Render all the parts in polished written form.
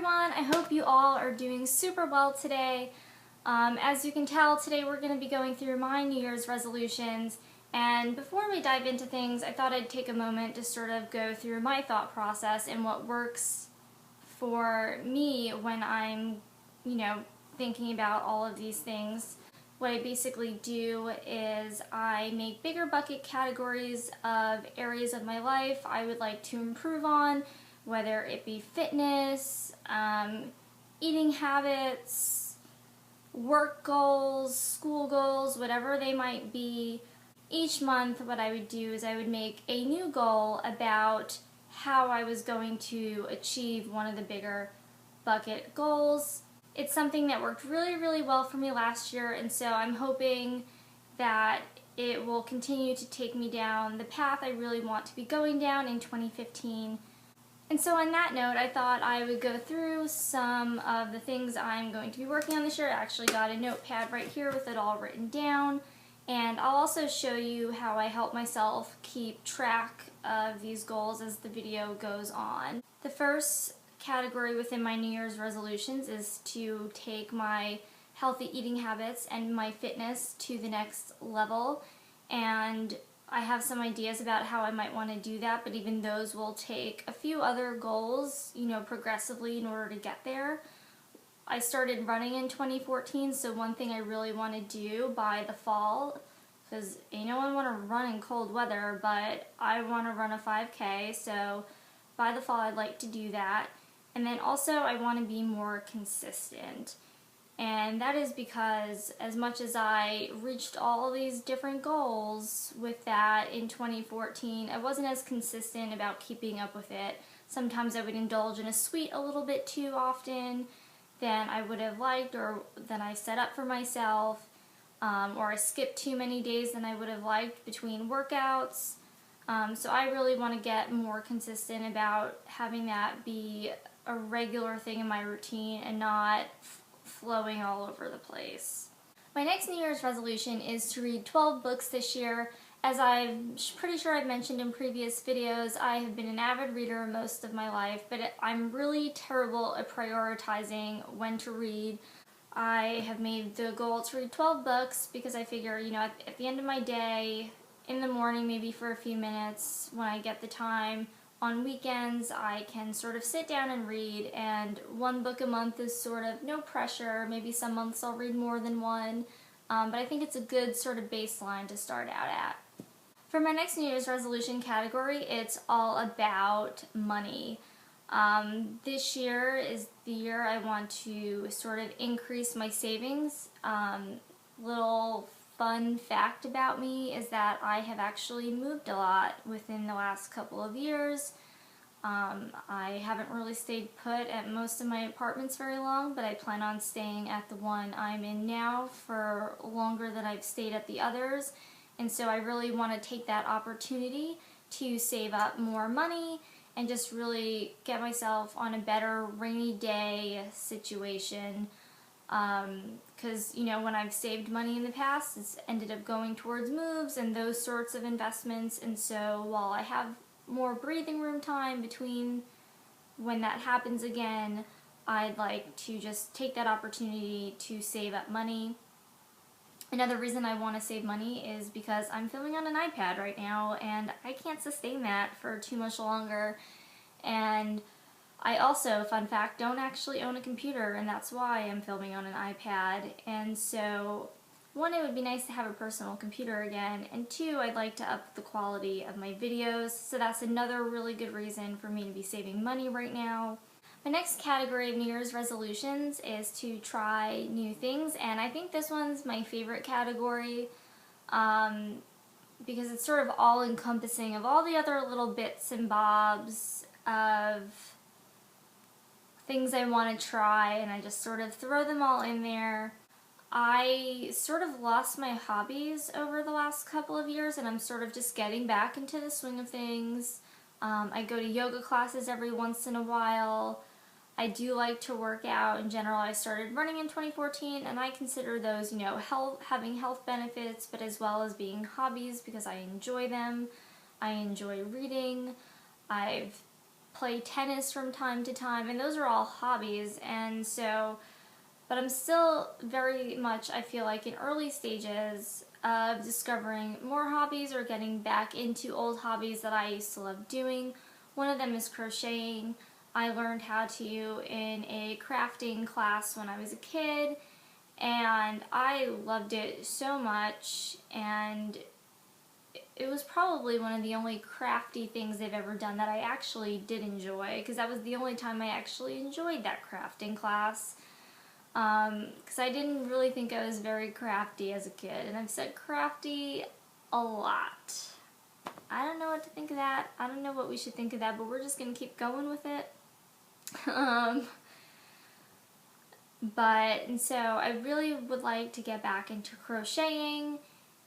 everyone, I hope you all are doing super well today. As you can tell, today we're going to be going through my New Year's resolutions, and before we dive into things, I thought I'd take a moment to sort of go through my thought process and what works for me when I'm, thinking about all of these things. What I basically do is I make bigger bucket categories of areas of my life I would like to improve on, whether it be fitness, eating habits, work goals, school goals, whatever they might be. Each month what I would do is I would make a new goal about how I was going to achieve one of the bigger bucket goals. It's something that worked really, really well for me last year, and so I'm hoping that it will continue to take me down the path I really want to be going down in 2015. And so on that note, I thought I would go through some of the things I'm going to be working on this year. I actually got a notepad right here with it all written down. And I'll also show you how I help myself keep track of these goals as the video goes on. The first category within my New Year's resolutions is to take my healthy eating habits and my fitness to the next level. And I have some ideas about how I might want to do that, but even those will take a few other goals, progressively in order to get there. I started running in 2014, so one thing I really want to do by the fall, because I want to run in cold weather, but I want to run a 5K, so by the fall I'd like to do that. And then also I want to be more consistent. And that is because as much as I reached all these different goals with that in 2014, I wasn't as consistent about keeping up with it. Sometimes I would indulge in a sweet a little bit too often than I would have liked or than I set up for myself, or I skipped too many days than I would have liked between workouts. So I really want to get more consistent about having that be a regular thing in my routine and not flowing all over the place. My next New Year's resolution is to read 12 books this year. As I'm pretty sure I've mentioned in previous videos, I have been an avid reader most of my life, but I'm really terrible at prioritizing when to read. I have made the goal to read 12 books because I figure, at the end of my day, in the morning, maybe for a few minutes, when I get the time, on weekends I can sort of sit down and read, and one book a month is sort of no pressure. Maybe some months I'll read more than one, but I think it's a good sort of baseline to start out at. For my next New Year's resolution category, it's all about money. This year is the year I want to sort of increase my savings. Little fun fact about me is that I have actually moved a lot within the last couple of years. I haven't really stayed put at most of my apartments very long, but I plan on staying at the one I'm in now for longer than I've stayed at the others. And so I really want to take that opportunity to save up more money and just really get myself on a better rainy day situation. Because, when I've saved money in the past, it's ended up going towards moves and those sorts of investments. And so while I have more breathing room time between when that happens again, I'd like to just take that opportunity to save up money. Another reason I want to save money is because I'm filming on an iPad right now and I can't sustain that for too much longer. And I also, fun fact, don't actually own a computer, and that's why I'm filming on an iPad. And so, one, it would be nice to have a personal computer again, and two, I'd like to up the quality of my videos, so that's another really good reason for me to be saving money right now. My next category of New Year's resolutions is to try new things, and I think this one's my favorite category, because it's sort of all-encompassing of all the other little bits and bobs of things I want to try, and I just sort of throw them all in there. I sort of lost my hobbies over the last couple of years, and I'm sort of just getting back into the swing of things. I go to yoga classes every once in a while. I do like to work out in general. I started running in 2014, and I consider those, having health benefits, but as well as being hobbies because I enjoy them. I enjoy reading. I've play tennis from time to time, and those are all hobbies. And so, but I'm still very much, I feel like, in early stages of discovering more hobbies or getting back into old hobbies that I used to love doing. One of them is crocheting. I learned how to in a crafting class when I was a kid, and I loved it so much, and it was probably one of the only crafty things they've ever done that I actually did enjoy, because that was the only time I actually enjoyed that crafting class. Because I didn't really think I was very crafty as a kid, and I've said crafty a lot. I don't know what to think of that. I don't know what we should think of that, but we're just going to keep going with it. And so I really would like to get back into crocheting,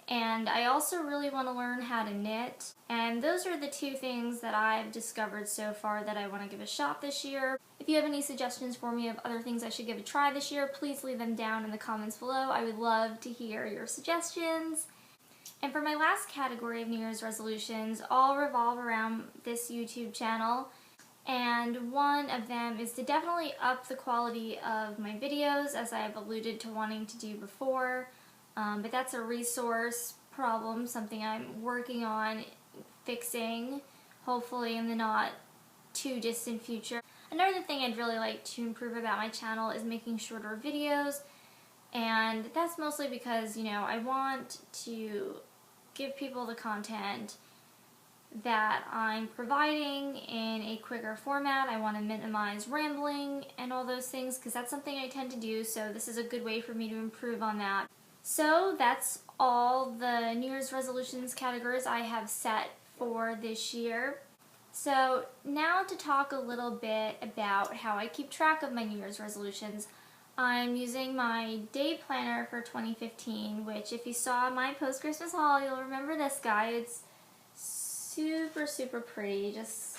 and I also really want to learn how to knit. And those are the two things that I've discovered so far that I want to give a shot this year. If you have any suggestions for me of other things I should give a try this year, please leave them down in the comments below. I would love to hear your suggestions. And for my last category of New Year's resolutions, all revolve around this YouTube channel. And one of them is to definitely up the quality of my videos, as I have alluded to wanting to do before. But that's a resource problem, something I'm working on fixing, hopefully in the not too distant future. Another thing I'd really like to improve about my channel is making shorter videos, and that's mostly because, you know, I want to give people the content that I'm providing in a quicker format. I want to minimize rambling and all those things, because that's something I tend to do, so this is a good way for me to improve on that. So that's all the New Year's resolutions categories I have set for this year. So now to talk a little bit about how I keep track of my New Year's resolutions. I'm using my day planner for 2015, which if you saw my post-Christmas haul, you'll remember this guy. It's super, super pretty, just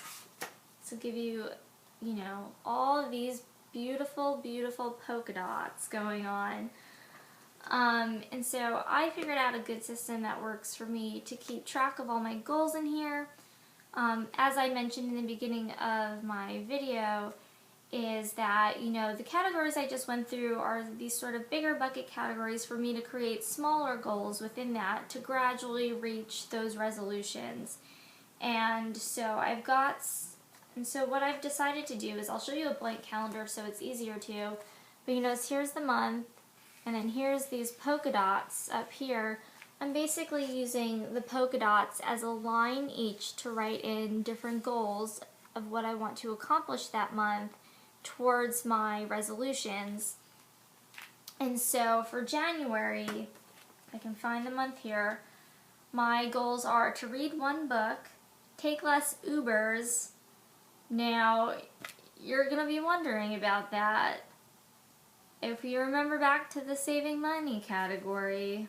to give you, you know, all of these beautiful, beautiful polka dots going on. And so I figured out a good system that works for me to keep track of all my goals in here. As I mentioned in the beginning of my video, is that, you know, the categories I just went through are these sort of bigger bucket categories for me to create smaller goals within that to gradually reach those resolutions. And so what I've decided to do is I'll show you a blank calendar so it's easier to, but you notice here's the month, and then here's these polka dots up here. I'm basically using the polka dots as a line each to write in different goals of what I want to accomplish that month towards my resolutions. And so for January, I can find the month here, my goals are to read one book, take less Ubers. Now, you're going to be wondering about that. If you remember back to the saving money category,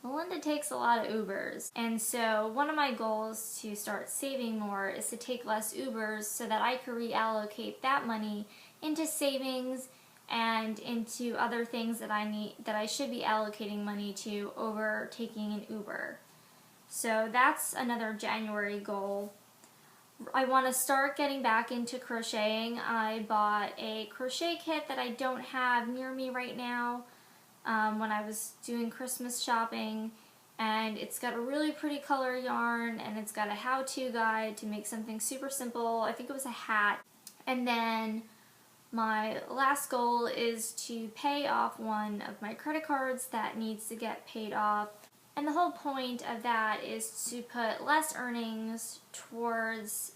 Melinda takes a lot of Ubers. And so one of my goals to start saving more is to take less Ubers so that I could reallocate that money into savings and into other things that I should be allocating money to over taking an Uber. So that's another January goal. I want to start getting back into crocheting. I bought a crochet kit that I don't have near me right now when I was doing Christmas shopping, and it's got a really pretty color yarn, and it's got a how-to guide to make something super simple. I think it was a hat. And then my last goal is to pay off one of my credit cards that needs to get paid off. And the whole point of that is to put less earnings towards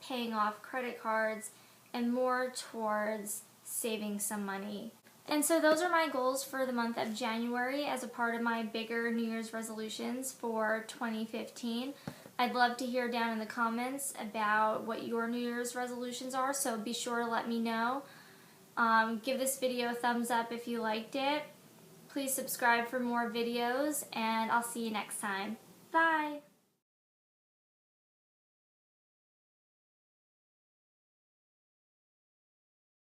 paying off credit cards and more towards saving some money. And so those are my goals for the month of January as a part of my bigger New Year's resolutions for 2015. I'd love to hear down in the comments about what your New Year's resolutions are, so be sure to let me know. Give this video a thumbs up if you liked it. Please subscribe for more videos, and I'll see you next time. Bye!